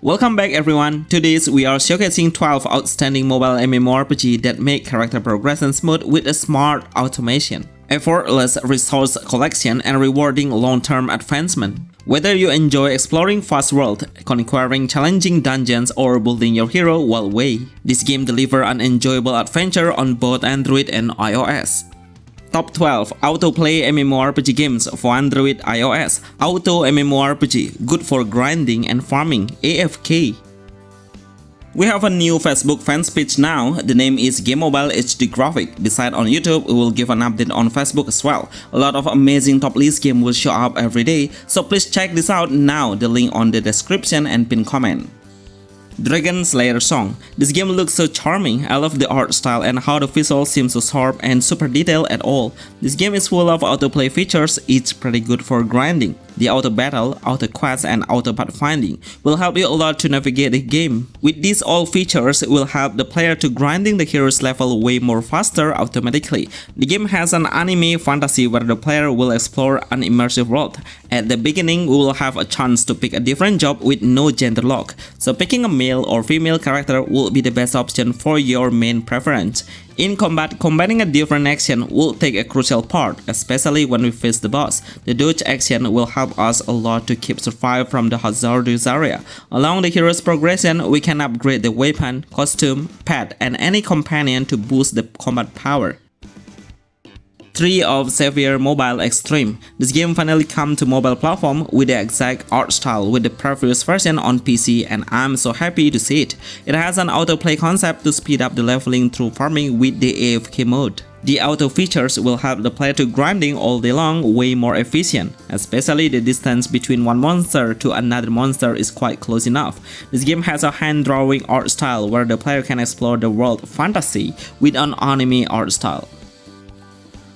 Welcome back everyone. Today we are showcasing 12 outstanding mobile MMORPG that make character progression smooth with a smart automation, effortless resource collection, and rewarding long-term advancement. Whether you enjoy exploring vast world, conquering challenging dungeons, or building your hero while away, this game delivers an enjoyable adventure on both Android and iOS. Top 12 Auto Play MMORPG Games for Android iOS. Auto MMORPG, good for grinding and farming, AFK. We have a new Facebook fans page now. The name is GameMobile HDgraphic. Besides on YouTube, we will give an update on Facebook as well. A lot of amazing top list games will show up every day, so please check this out now. The link on the description and pinned comment. Dragon Slayer Song. This game looks so charming. I love the art style and how the visuals seem so sharp and super detailed at all. This game is full of autoplay features. It's pretty good for grinding. The auto battle, auto quest, and auto pathfinding will help you a lot to navigate the game. With these all features, it will help the player to grinding the hero's level way more faster automatically. The game has an anime fantasy where the player will explore an immersive world. At the beginning, we will have a chance to pick a different job with no gender lock, so picking a male or female character will be the best option for your main preference. In combat, combining a different action will take a crucial part, especially when we face the boss. The dodge action will help us a lot to keep survive from the hazardous area. Along the hero's progression, we can upgrade the weapon, costume, pet, and any companion to boost the combat power. 3 of SAWERIA Mobile Extreme. This game finally come to mobile platform with the exact art style with the previous version on PC, and I'm so happy to see it. It has an autoplay concept to speed up the leveling through farming with the AFK mode. The auto features will help the player to grinding all day long way more efficient, especially the distance between one monster to another monster is quite close enough. This game has a hand-drawing art style where the player can explore the world fantasy with an anime art style.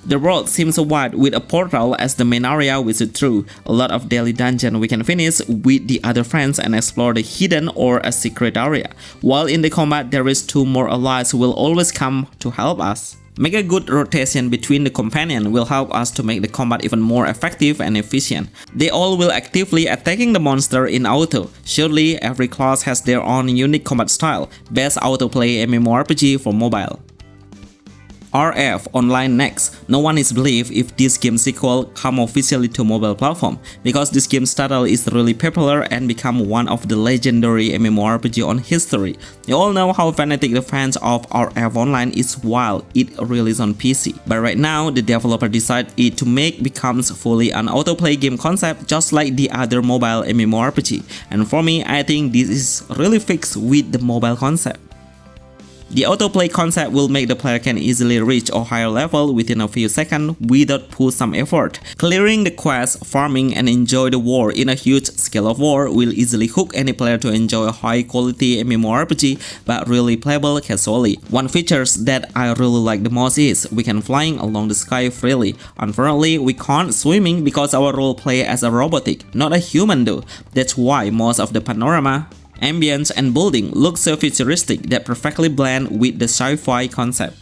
The world seems so wide with a portal as the main area we sit through. A lot of daily dungeon we can finish with the other friends and explore the hidden or a secret area. While in the combat there is 2 more allies who will always come to help us. Make a good rotation between the companion will help us to make the combat even more effective and efficient. They all will actively attacking the monster in auto. Surely every class has their own unique combat style. Best autoplay MMORPG for mobile. RF Online Next. No one is believe if this game sequel come officially to mobile platform, because this game's title is really popular and become one of the legendary MMORPG on history. You all know how fanatic the fans of RF Online is while it released on PC. But right now, the developer decided it to make becomes fully an autoplay game concept just like the other mobile MMORPG. And for me, I think this is really fixed with the mobile concept. The autoplay concept will make the player can easily reach a higher level within a few seconds without put some effort. Clearing the quest, farming, and enjoy the war in a huge scale of war will easily hook any player to enjoy a high quality MMORPG but really playable casually. One feature that I really like the most is we can flying along the sky freely. Unfortunately, we can't swimming because our role play as a robotic, not a human though. That's why most of the panorama, ambience, and building look so futuristic that perfectly blend with the sci-fi concept.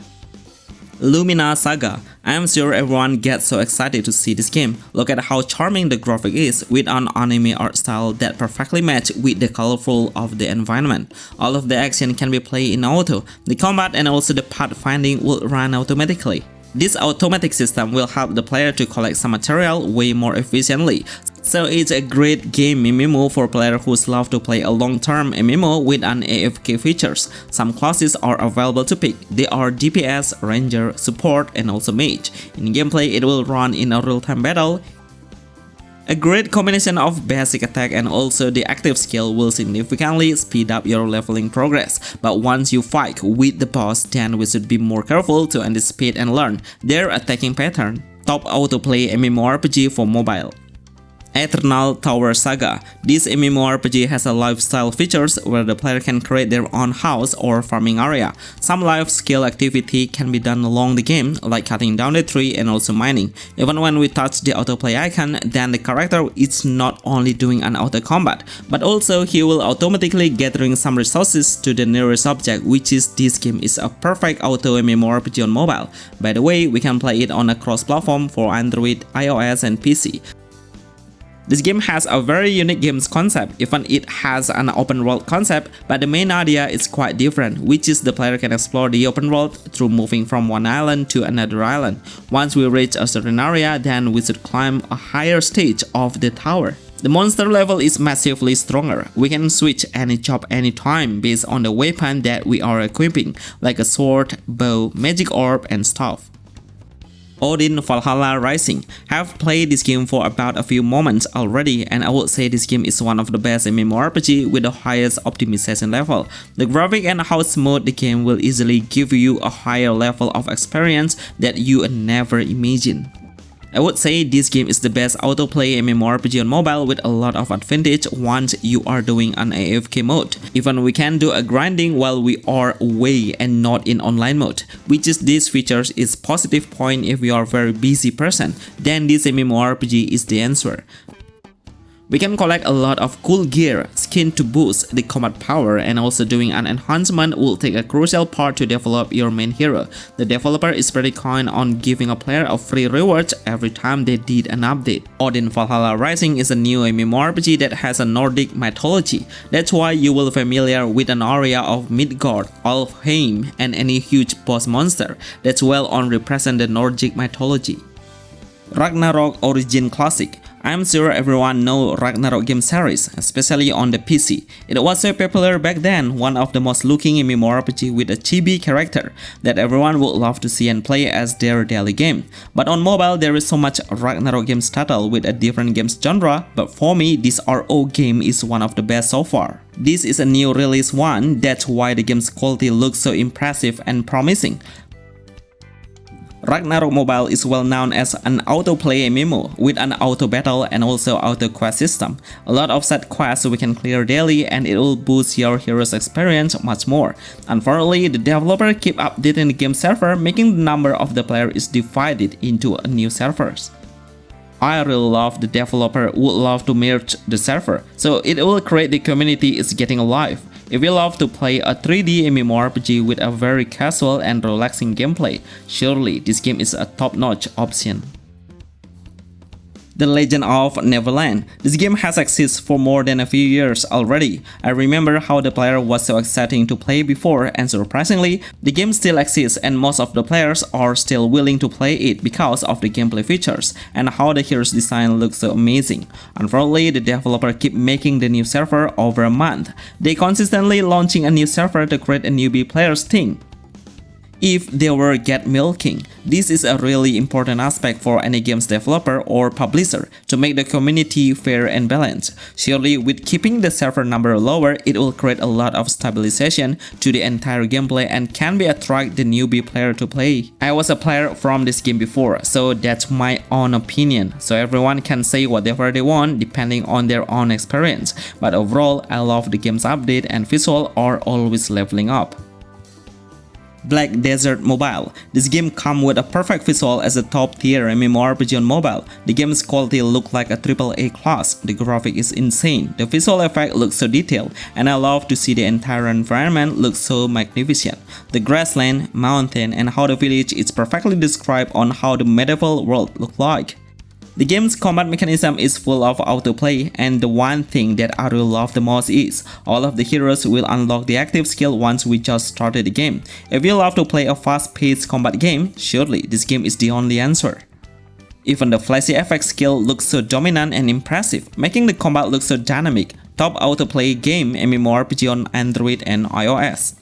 Lumina Saga. I'm sure everyone gets so excited to see this game. Look at how charming the graphic is with an anime art style that perfectly match with the colorful of the environment. All of the action can be played in auto. The combat and also the pathfinding will run automatically. This automatic system will help the player to collect some material way more efficiently. So it's a great game MMO for players who love to play a long-term MMO with an AFK features. Some classes are available to pick. They are DPS, Ranger, Support, and also Mage. In gameplay, it will run in a real-time battle. A great combination of basic attack and also the active skill will significantly speed up your leveling progress. But once you fight with the boss, then we should be more careful to anticipate and learn their attacking pattern. Top autoplay MMORPG for mobile. Eternal Tower Saga. This MMORPG has a lifestyle features where the player can create their own house or farming area. Some life skill activity can be done along the game, like cutting down the tree and also mining. Even when we touch the autoplay icon, then the character is not only doing an auto combat, but also he will automatically gathering some resources to the nearest object, which is this game is a perfect auto MMORPG on mobile. By the way, we can play it on a cross-platform for Android, iOS, and PC. This game has a very unique game's concept, even it has an open world concept, but the main idea is quite different, which is the player can explore the open world through moving from one island to another island. Once we reach a certain area, then we should climb a higher stage of the tower. The monster level is massively stronger. We can switch any job anytime based on the weapon that we are equipping, like a sword, bow, magic orb, and stuff. Odin Valhalla Rising. Have played this game for about a few moments already, and I would say this game is one of the best MMORPG with the highest optimization level. The graphic and how smooth the game will easily give you a higher level of experience that you would never imagine. I would say this game is the best autoplay MMORPG on mobile with a lot of advantage once you are doing an AFK mode. Even we can do a grinding while we are away and not in online mode, which is these features is positive point if you are a very busy person, then this MMORPG is the answer. We can collect a lot of cool gear, skin to boost the combat power, and also doing an enhancement will take a crucial part to develop your main hero. The developer is pretty kind on giving a player a free rewards every time they did an update. Odin Valhalla Rising is a new MMORPG that has a Nordic mythology. That's why you will be familiar with an area of Midgard, Alfheim, and any huge boss monster that's well on represent the Nordic mythology. Ragnarok Origin Classic. I'm sure everyone knows Ragnarok game series, especially on the PC. It was so popular back then, one of the most looking MMORPG with a chibi character that everyone would love to see and play as their daily game. But on mobile, there is so much Ragnarok games title with a different games genre, but for me, this RO game is one of the best so far. This is a new release one, that's why the game's quality looks so impressive and promising. Ragnarok Mobile is well known as an autoplay MMO with an auto battle and also auto quest system. A lot of side quests we can clear daily and it will boost your hero's experience much more. Unfortunately, the developer keep updating the game server, making the number of the player is divided into new servers. I really love the developer would love to merge the server, so it will create the community is getting alive. If you love to play a 3D MMORPG with a very casual and relaxing gameplay, surely this game is a top-notch option. The Legend of Neverland. This game has existed for more than a few years already. I remember how the player was so exciting to play before, and surprisingly, the game still exists and most of the players are still willing to play it because of the gameplay features and how the hero's design looks so amazing. Unfortunately, the developer keep making the new server over a month. They consistently launching a new server to create a newbie players thing. If they were get milking, this is a really important aspect for any games developer or publisher to make the community fair and balanced. Surely with keeping the server number lower, it will create a lot of stabilization to the entire gameplay and can be attract the newbie player to play. I was a player from this game before, so that's my own opinion. So everyone can say whatever they want depending on their own experience. But overall, I love the game's update and visual are always leveling up. Black Desert Mobile. This game comes with a perfect visual as a top-tier MMORPG on mobile. The game's quality looks like a AAA class. The graphic is insane. The visual effect looks so detailed, and I love to see the entire environment look so magnificent. The grassland, mountain, and how the village is perfectly described on how the medieval world looks like. The game's combat mechanism is full of autoplay, and the one thing that I really love the most is all of the heroes will unlock the active skill once we just started the game. If you love to play a fast-paced combat game, surely this game is the only answer. Even the flashy effect skill looks so dominant and impressive, making the combat look so dynamic. Top autoplay game MMORPG on Android and iOS.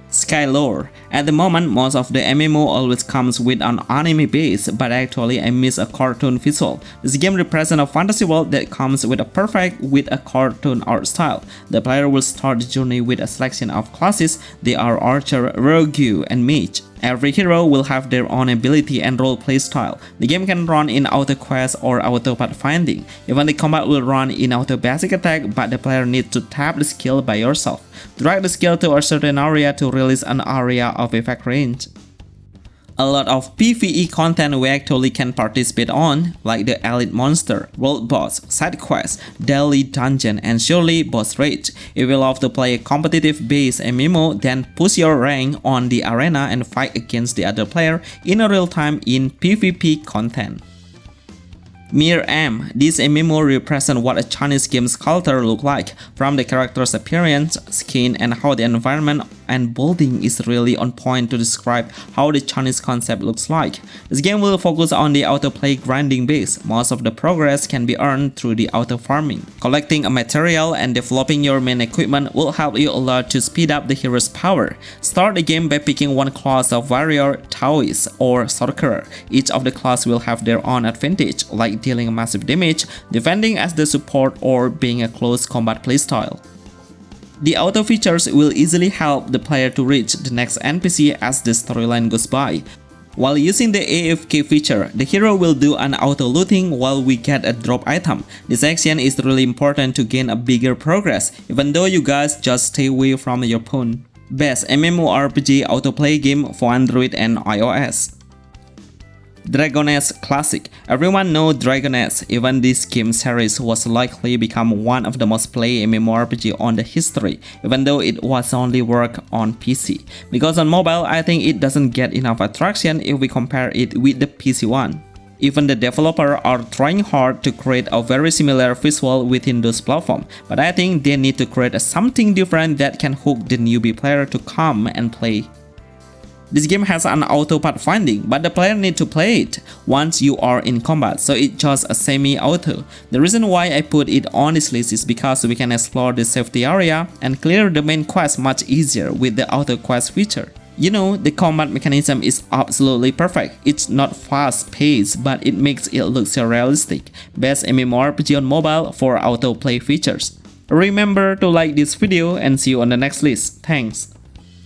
Skylore. At the moment, most of the MMO always comes with an anime base, but actually I miss a cartoon visual. This game represents a fantasy world that comes with a cartoon art style. The player will start the journey with a selection of classes. They are archer, rogue, and mage. Every hero will have their own ability and roleplay style. The game can run in auto quest or auto pathfinding. Even the combat will run in auto basic attack, but the player needs to tap the skill by yourself. Drag the skill to a certain area to release an area of effect range. A lot of PvE content we actually can participate on, like the elite monster, world boss, side quest, daily dungeon, and surely boss raids. If you love to play a competitive based MMO, then push your rank on the arena and fight against the other player in a real time in PvP content. Mir M. This MMO represents what a Chinese game's culture looks like, from the character's appearance, skin, and how the environment and building is really on point to describe how the Chinese concept looks like. This game will focus on the autoplay grinding base. Most of the progress can be earned through the auto farming. Collecting a material and developing your main equipment will help you a lot to speed up the hero's power. Start the game by picking one class of warrior, Taoist, or sorcerer. Each of the classes will have their own advantage, like dealing massive damage, defending as the support, or being a close combat playstyle. The auto features will easily help the player to reach the next NPC as the storyline goes by. While using the AFK feature, the hero will do an auto looting while we get a drop item. This action is really important to gain a bigger progress, even though you guys just stay away from your phone. Best MMORPG autoplay game for Android and iOS. Dragon's Classic. Everyone knows Dragon's. Even this game series was likely become one of the most played MMORPG on the history, even though it was only work on PC. Because on mobile, I think it doesn't get enough attraction if we compare it with the PC one. Even the developers are trying hard to create a very similar visual within those platforms, but I think they need to create something different that can hook the newbie player to come and play. This game has an auto pathfinding, but the player needs to play it once you are in combat, so it's just a semi-auto. The reason why I put it on this list is because we can explore the safety area and clear the main quest much easier with the auto quest feature. You know, the combat mechanism is absolutely perfect. It's not fast-paced, but it makes it look so realistic. Best MMORPG on mobile for autoplay features. Remember to like this video and see you on the next list. Thanks.